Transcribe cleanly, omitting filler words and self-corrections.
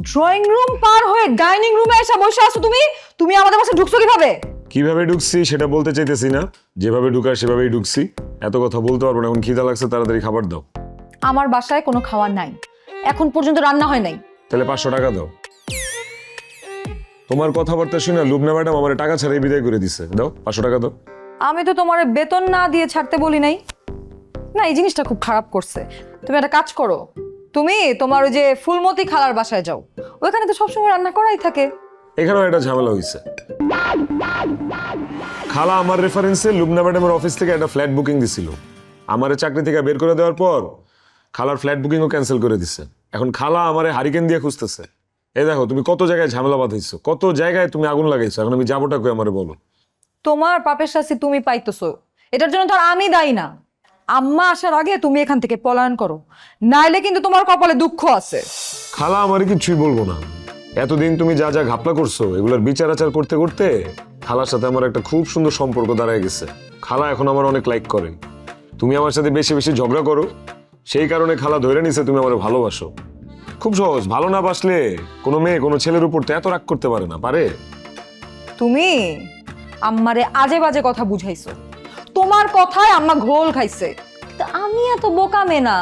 Drawing room পার হয়ে dining রুমে এসে বসে আছো তুমি? তুমি আমাদের বাসায় ঢুকছো কিভাবে? কিভাবে ঢুকছি সেটা বলতে চাইতেছি না, যেভাবে ঢুকার সেভাবেই ঢুকছি। এত কথা বলতে পারবো না, এখন খিদা লাগছে, তাড়াতাড়ি খাবার দাও। আমার বাসায় কোনো খাবার নাই, এখন পর্যন্ত রান্না হয় নাই। তাহলে 500 টাকা দাও। তোমার কথাবার্তা শুনে লুবনা ম্যাডাম আমার টাকা ছাড়াই বিদায় করে দিছে। দাও 500 টাকা দাও। আমি তো তোমার বেতন না দিয়ে ছাড়তে বলি নাই। না, এই জিনিসটা খুব খারাপ করছে। তুমি একটা কাজ করো, তুমি তোমার ওই যে ফুলমতি খালার বাসায় যাও, ওইখানে তো সবসময় রান্না করাই থাকে। এখানেও একটা ঝামেলা হয়েছে। খালা আমার রেফারেন্সে লুবনা ম্যাডামের অফিস থেকে একটা ফ্ল্যাট বুকিং দিছিল। আমারে চাকরি থেকে বের করে দেওয়ার পর খালার ফ্ল্যাট বুকিংও ক্যান্সেল করে দিছে। এখন খালা আমারে হারিকেন দিয়ে খুঁজতেছে। এই দেখো, তুমি কত জায়গায় ঝামেলা বাঁধাইছো, কত জায়গায় তুমি আগুন লাগাইছো। এখন আমি যাবোটা কই আমারে বলো। তোমার পাপের শাস্তি তুমি পাইতেছো, এটার জন্য তো আর আমি দায়ী না। আম্মা আসার আগে তুমি এখান থেকে পলায়ন করো, নাইলে কিন্তু তোমার কপালে দুঃখ আছে। খালা আমারে কিছুই বলবো না। এতদিন তুমি যা যা ঘাপলা করছো এগুলোর বিচার আচার করতে করতে খালার সাথে আমার একটা খুব সুন্দর সম্পর্ক দাঁড়ায় গেছে। খালা এখন আমার অনেক লাইক করে। তুমি আমার সাথে বেশি বেশি ঝগড়া করো, সেই কারণে খালা ধরে নিছে তুমি আমার ভালোবাসো। খুব সহজ, ভালো না বাসলে কোনো মেয়ে কোনো ছেলের উপর তো এত রাগ করতে পারে না, পারে? তুমি আম্মারে আজে বাজে কথা বুঝাইছো, তোমার কথায় আম্মা ঘোল খাইছে। তা আমি এত বোকা মেয়ে না